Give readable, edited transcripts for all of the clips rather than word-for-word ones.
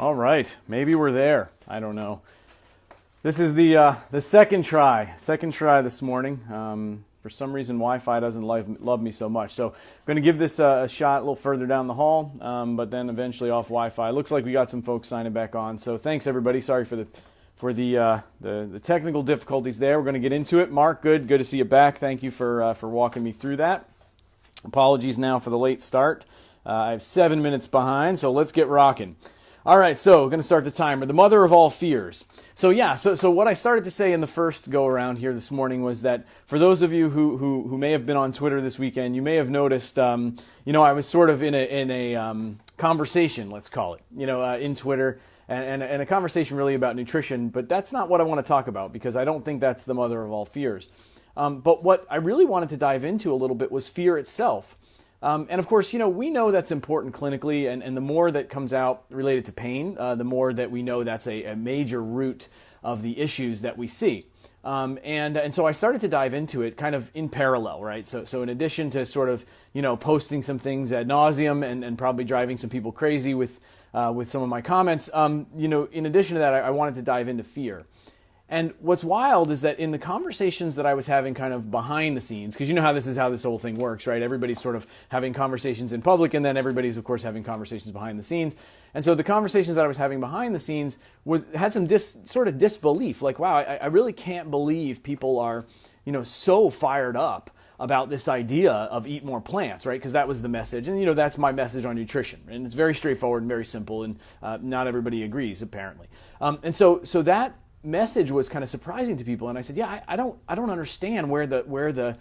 All right, maybe we're there. I don't know. This is the second try this morning. For some reason, Wi-Fi doesn't love me so much. So I'm going to give this a shot a little further down the hall, but then eventually off Wi-Fi. Looks like we got some folks signing back on. So thanks everybody. Sorry for the technical difficulties there. We're going to get into it. Mark, good to see you back. Thank you for walking me through that. Apologies now for the late start. I have 7 minutes behind, so let's get rocking. All right, so we're going to start the timer. The mother of all fears. So what I started to say in the first go around here this morning was that for those of you who may have been on Twitter this weekend, you may have noticed, I was sort of in a conversation, let's call it, in Twitter, and a conversation really about nutrition. But that's not what I want to talk about because I don't think that's the mother of all fears. But what I really wanted to dive into a little bit was fear itself. And of course, we know that's important clinically, and the more that comes out related to pain, the more that we know that's a major root of the issues that we see. And so I started to dive into it kind of in parallel, right? So in addition to sort of, posting some things ad nauseum and probably driving some people crazy with some of my comments, in addition to that, I wanted to dive into fear. And what's wild is that in the conversations that I was having kind of behind the scenes, because you know how this whole thing works, right? Everybody's sort of having conversations in public, and then everybody's, of course, having conversations behind the scenes. And so the conversations that I was having behind the scenes had some sort of disbelief. Like, wow, I really can't believe people are, so fired up about this idea of eat more plants, right? Because that was the message. And, that's my message on nutrition. And it's very straightforward and very simple, and not everybody agrees, apparently. And so that message was kind of surprising to people, and I said, I don't understand where the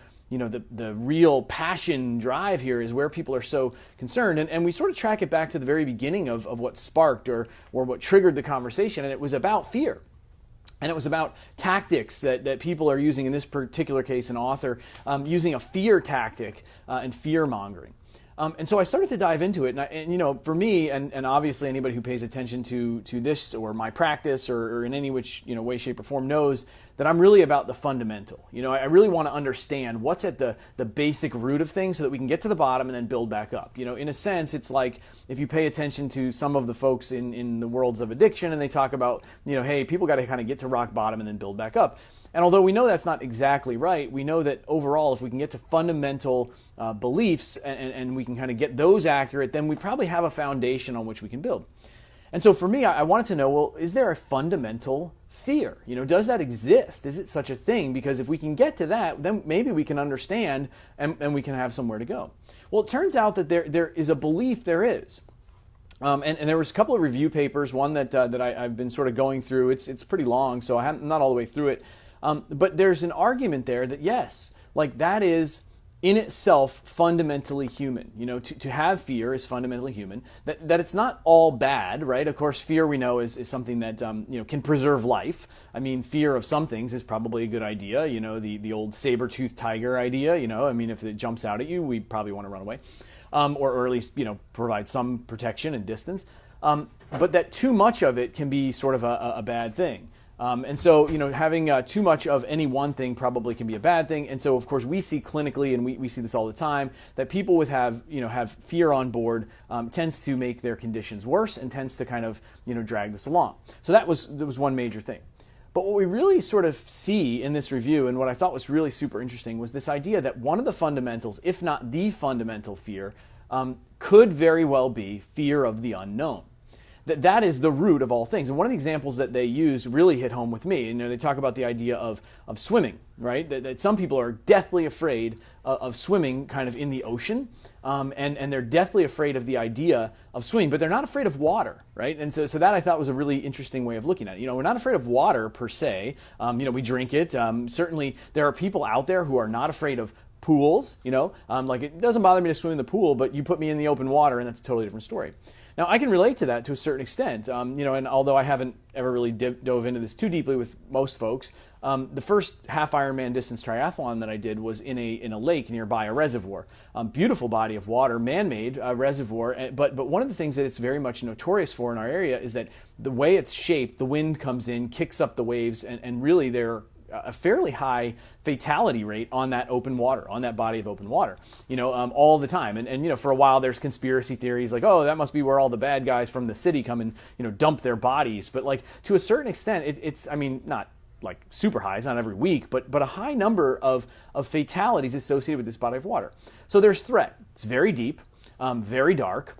real passion drive here is, where people are so concerned, and we sort of track it back to the very beginning of what sparked or what triggered the conversation, and it was about fear. And it was about tactics that people are using, in this particular case, an author, using a fear tactic and fear mongering. And so I started to dive into it, and for me, and obviously anybody who pays attention to this or my practice or in any which way, shape, or form knows that I'm really about the fundamental. I really want to understand what's at the basic root of things so that we can get to the bottom and then build back up. In a sense, it's like if you pay attention to some of the folks in the worlds of addiction, and they talk about, hey, people got to kind of get to rock bottom and then build back up. And although we know that's not exactly right, we know that overall, if we can get to fundamental beliefs and we can kind of get those accurate, then we probably have a foundation on which we can build. And so for me, I wanted to know, well, is there a fundamental fear? Does that exist? Is it such a thing? Because if we can get to that, then maybe we can understand and we can have somewhere to go. Well, it turns out that there is a belief there is. And there was a couple of review papers, one that I've been sort of going through. It's pretty long, so I'm not all the way through it. But there's an argument there that yes, like that is in itself fundamentally human. To have fear is fundamentally human. That it's not all bad, right? Of course, fear we know is something that can preserve life. I mean, fear of some things is probably a good idea. The old saber-toothed tiger idea. If it jumps out at you, we probably want to run away, or at least provide some protection and distance. But that too much of it can be sort of a bad thing. And so, having too much of any one thing probably can be a bad thing. And so, of course, we see clinically, and we see this all the time, that people with have fear on board tends to make their conditions worse and tends to kind of, drag this along. So that was one major thing. But what we really sort of see in this review, and what I thought was really super interesting, was this idea that one of the fundamentals, if not the fundamental fear, could very well be fear of the unknown. That is the root of all things. And one of the examples that they use really hit home with me. They talk about the idea of swimming, right? That some people are deathly afraid of swimming kind of in the ocean, and they're deathly afraid of the idea of swimming, but they're not afraid of water, right? And so that I thought was a really interesting way of looking at it. We're not afraid of water per se. We drink it. Certainly there are people out there who are not afraid of pools, like it doesn't bother me to swim in the pool, but you put me in the open water and that's a totally different story. Now, I can relate to that to a certain extent, and although I haven't ever really dove into this too deeply with most folks, the first half Ironman distance triathlon that I did was in a lake nearby a reservoir. Beautiful body of water, man-made reservoir, but one of the things that it's very much notorious for in our area is that the way it's shaped, the wind comes in, kicks up the waves, and really they're a fairly high fatality rate on that open water, on that body of open water, all the time. And for a while there's conspiracy theories like, oh, that must be where all the bad guys from the city come and, dump their bodies. But like to a certain extent, it's not like super high, it's not every week, but a high number of fatalities associated with this body of water. So there's threat. It's very deep, very dark.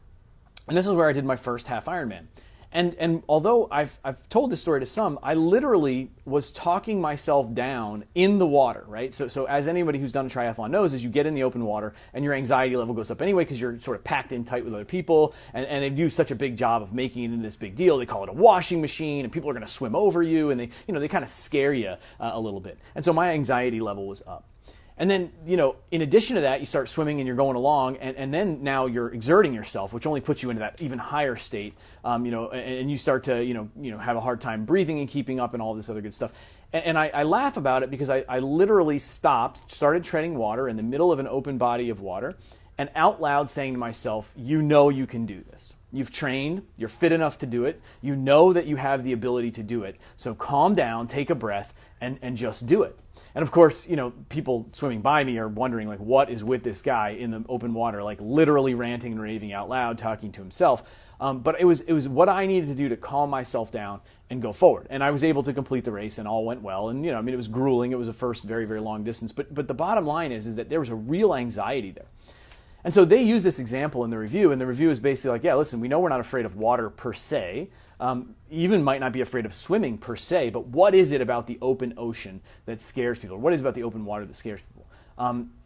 And this is where I did my first half Ironman. And although I've told this story to some, I literally was talking myself down in the water, right? So as anybody who's done a triathlon knows, is you get in the open water and your anxiety level goes up anyway because you're sort of packed in tight with other people, and they do such a big job of making it into this big deal. They call it a washing machine, and people are going to swim over you, and they kind of scare you a little bit. And so my anxiety level was up. And then, in addition to that, you start swimming and you're going along, and then now you're exerting yourself, which only puts you into that even higher state, and you start to, have a hard time breathing and keeping up and all this other good stuff. And I laugh about it because I literally started treading water in the middle of an open body of water, and out loud saying to myself, you can do this. You've trained, you're fit enough to do it, you know that you have the ability to do it, so calm down, take a breath, and just do it. And of course, people swimming by me are wondering, like, what is with this guy in the open water, like literally ranting and raving out loud, talking to himself. But it was what I needed to do to calm myself down and go forward. And I was able to complete the race, and all went well. And it was grueling. It was a first very, very long distance. But the bottom line is that there was a real anxiety there. And so they use this example in the review, and the review is basically like, yeah, listen, we know we're not afraid of water per se, even might not be afraid of swimming per se, but what is it about the open ocean that scares people? What is it about the open water that scares people?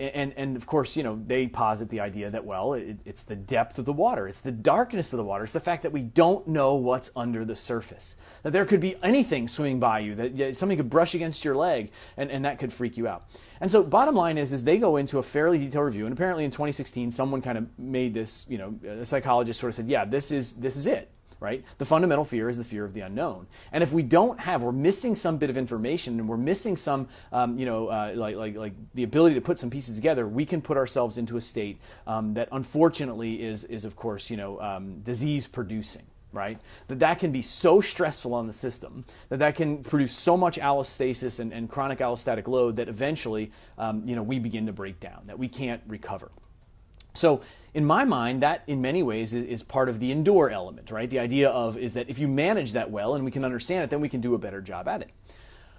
And of course, they posit the idea that, well, it's the depth of the water, it's the darkness of the water, it's the fact that we don't know what's under the surface, that there could be anything swimming by you, that something could brush against your leg, and that could freak you out. And so bottom line is they go into a fairly detailed review, and apparently in 2016, someone kind of made this, a psychologist sort of said, yeah, this is it. Right? The fundamental fear is the fear of the unknown. And if we're missing some bit of information, and we're missing some, like the ability to put some pieces together, we can put ourselves into a state that unfortunately is of course, disease producing. Right? That can be so stressful on the system that can produce so much allostasis and chronic allostatic load that eventually, we begin to break down, that we can't recover. So in my mind, that in many ways is part of the endure element, right? The idea is that if you manage that well and we can understand it, then we can do a better job at it.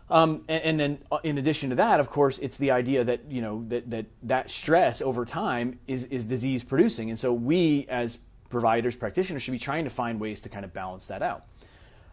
And then in addition to that, of course, it's the idea that, that stress over time is disease producing. And so we as providers, practitioners should be trying to find ways to kind of balance that out.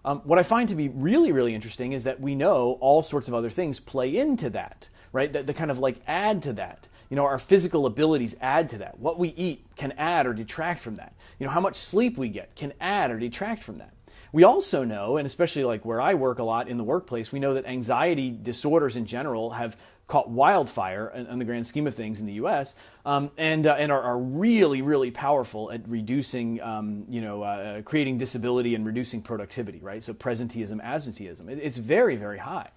What I find to be really, really interesting is that we know all sorts of other things play into that, right? That kind of like add to that. Our physical abilities add to that. What we eat can add or detract from that. How much sleep we get can add or detract from that. We also know, and especially like where I work a lot in the workplace, we know that anxiety disorders in general have caught wildfire in the grand scheme of things in the U.S. And are really, really powerful at reducing, creating disability and reducing productivity, right? So presenteeism, absenteeism, it's very, very high.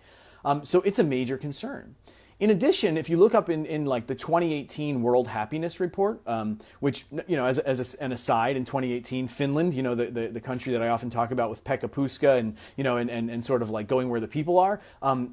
So it's a major concern. In addition, if you look up in like the 2018 World Happiness Report, which, as an aside, in 2018, Finland, the country that I often talk about with Pekka Puska and sort of like going where the people are,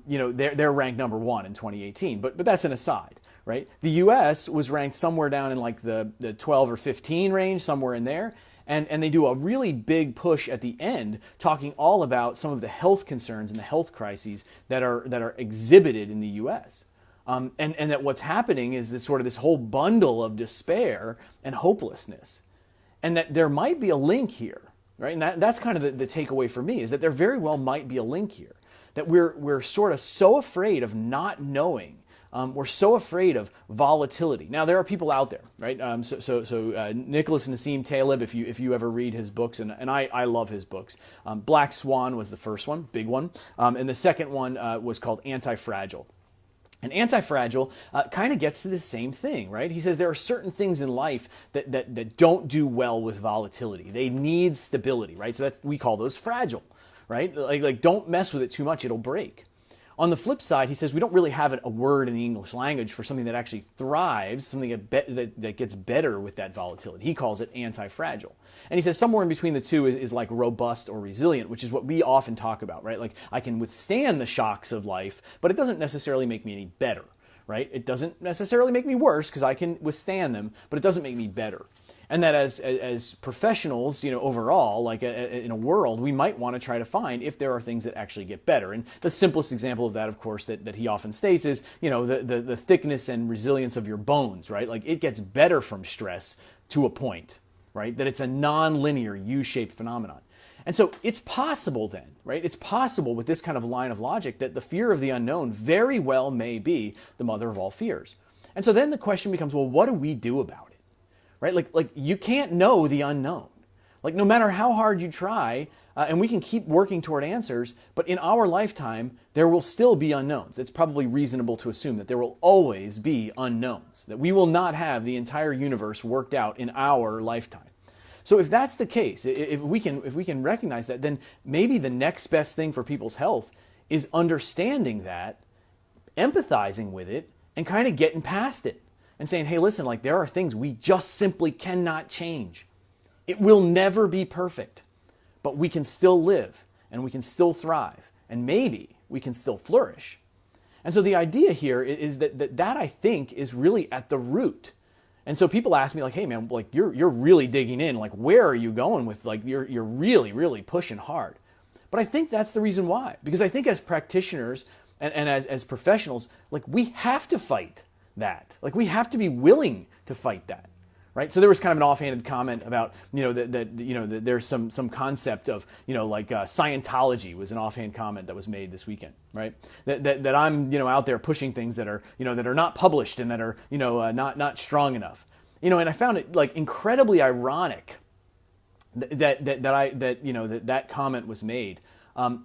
they're ranked number 1 in 2018. But that's an aside, right? The U.S. was ranked somewhere down in like the 12 or 15 range, somewhere in there. And they do a really big push at the end, talking all about some of the health concerns and the health crises that are exhibited in the U.S. And that what's happening is this whole bundle of despair and hopelessness, and that there might be a link here, right? And that's kind of the takeaway for me, is that there very well might be a link here, that we're sort of so afraid of not knowing. We're so afraid of volatility. Now, there are people out there, right? So Nicholas Nassim Taleb, if you ever read his books, and I love his books. Black Swan was the first one, big one, and the second one was called Antifragile. And Antifragile kind of gets to the same thing, right? He says there are certain things in life that don't do well with volatility. They need stability, right? So we call those fragile, right? Like don't mess with it too much, it'll break. On the flip side, he says we don't really have a word in the English language for something that actually thrives, something that gets better with that volatility. He calls it antifragile. And he says somewhere in between the two is like robust or resilient, which is what we often talk about, right? Like I can withstand the shocks of life, but it doesn't necessarily make me any better, right? It doesn't necessarily make me worse because I can withstand them, but it doesn't make me better. And that as professionals, overall, like in a world, we might want to try to find if there are things that actually get better. And the simplest example of that, of course, that he often states is, the thickness and resilience of your bones, right? Like it gets better from stress to a point, right? That it's a non-linear U-shaped phenomenon. And so it's possible then, right? It's possible with this kind of line of logic that the fear of the unknown very well may be the mother of all fears. And so then the question becomes, well, what do we do about it? Right? Like you can't know the unknown. Like no matter how hard you try, and we can keep working toward answers, but in our lifetime, there will still be unknowns. It's probably reasonable to assume that there will always be unknowns, that we will not have the entire universe worked out in our lifetime. So if that's the case, if we can recognize that, then maybe the next best thing for people's health is understanding that, empathizing with it, and kind of getting past it. And saying, hey, listen, like there are things we just simply cannot change. It will never be perfect, but we can still live and we can still thrive and maybe we can still flourish. And so the idea here is that I think is really at the root. And so people ask me like, hey man, like you're really digging in, like where are you going with like you're really, really pushing hard. But I think that's the reason why. Because I think as practitioners and as professionals, like we have to fight that. Like we have to be willing to fight that, right? So there was kind of an offhanded comment about, that there's some concept of, Scientology was an offhand comment that was made this weekend, right? That I'm, out there pushing things that are, that are not published and that are, not strong enough. And I found it like incredibly ironic that comment was made,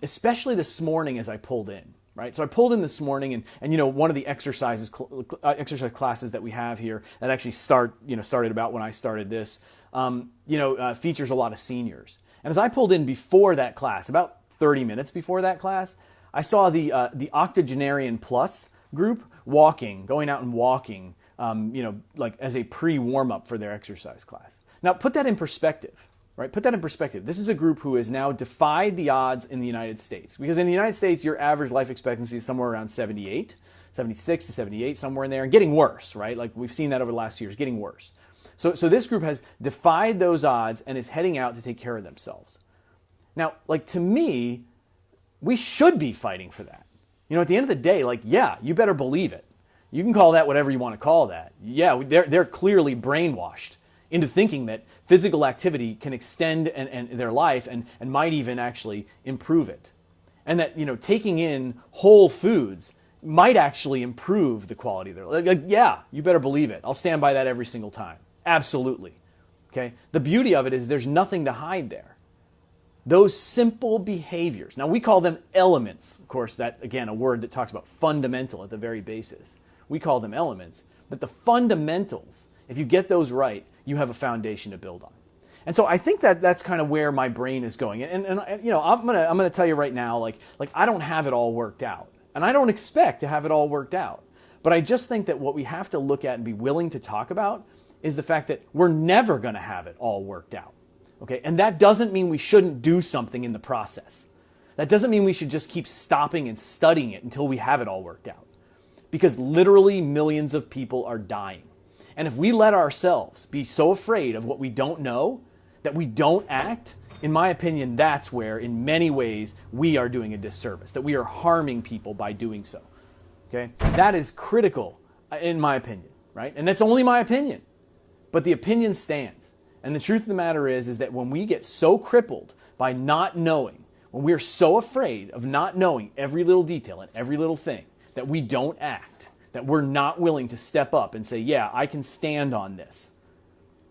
especially this morning as I pulled in. Right, so I pulled in this morning, and one of the exercise classes that we have here that actually started about when I started this, features a lot of seniors. And as I pulled in before that class, about 30 minutes before that class, I saw the octogenarian plus group going out and walking, like as a pre-warm up for their exercise class. Now put that in perspective. Right? Put that in perspective. This is a group who has now defied the odds in the United States. Because in the United States, your average life expectancy is somewhere around 76 to 78, somewhere in there, and getting worse, right? Like we've seen that over the last years, getting worse. So this group has defied those odds and is heading out to take care of themselves. Now, like to me, we should be fighting for that. At the end of the day, like, yeah, you better believe it. You can call that whatever you want to call that. Yeah, they're clearly brainwashed into thinking that physical activity can extend and their life and might even actually improve it. And that, taking in whole foods might actually improve the quality of their life. Like, yeah, you better believe it. I'll stand by that every single time. Absolutely. Okay? The beauty of it is there's nothing to hide there. Those simple behaviors. Now, we call them elements. Of course, that, again, a word that talks about fundamental at the very basis. We call them elements. But the fundamentals, if you get those right, you have a foundation to build on. And so I think that's kind of where my brain is going. And I'm gonna tell you right now, like I don't have it all worked out. And I don't expect to have it all worked out. But I just think that what we have to look at and be willing to talk about is the fact that we're never gonna have it all worked out. Okay? And that doesn't mean we shouldn't do something in the process. That doesn't mean we should just keep stopping and studying it until we have it all worked out. Because literally millions of people are dying. And if we let ourselves be so afraid of what we don't know, that we don't act, in my opinion, that's where, in many ways, we are doing a disservice, that we are harming people by doing so. Okay? That is critical, in my opinion, right? And that's only my opinion. But the opinion stands. And the truth of the matter is that when we get so crippled by not knowing, when we're so afraid of not knowing every little detail and every little thing, that we don't act, that we're not willing to step up and say, yeah, I can stand on this.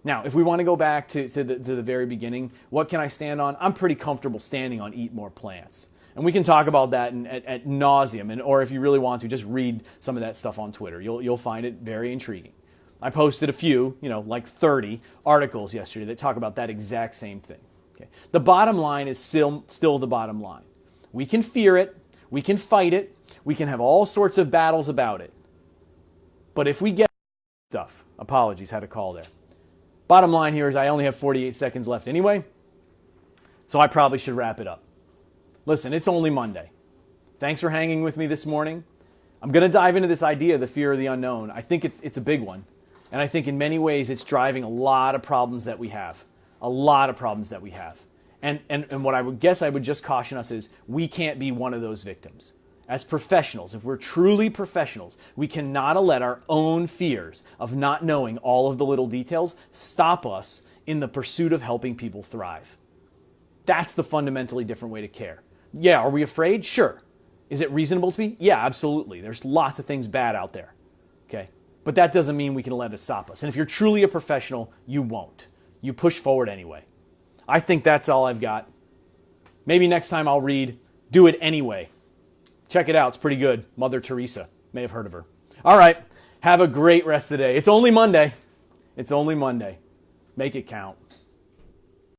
Now, if we want to go back to the very beginning, what can I stand on? I'm pretty comfortable standing on eat more plants. And we can talk about that at nauseum, or if you really want to, just read some of that stuff on Twitter. You'll find it very intriguing. I posted a few, like 30 articles yesterday that talk about that exact same thing. Okay? The bottom line is still the bottom line. We can fear it, we can fight it, We can have all sorts of battles about it. But if we get stuff, apologies, had a call there. Bottom line here is I only have 48 seconds left anyway, so I probably should wrap it up. Listen, it's only Monday. Thanks for hanging with me this morning. I'm going to dive into this idea of the fear of the unknown. I think it's a big one. And I think in many ways it's driving a lot of problems that we have. A lot of problems that we have. And what I would guess I would just caution us is we can't be one of those victims. As professionals, if we're truly professionals, we cannot let our own fears of not knowing all of the little details stop us in the pursuit of helping people thrive. That's the fundamentally different way to care. Yeah, are we afraid? Sure. Is it reasonable to be? Yeah, absolutely. There's lots of things bad out there. Okay? But that doesn't mean we can let it stop us. And if you're truly a professional, you won't. You push forward anyway. I think that's all I've got. Maybe next time I'll read Do It Anyway. Check it out. It's pretty good. Mother Teresa. May have heard of her. All right. Have a great rest of the day. It's only Monday. It's only Monday. Make it count.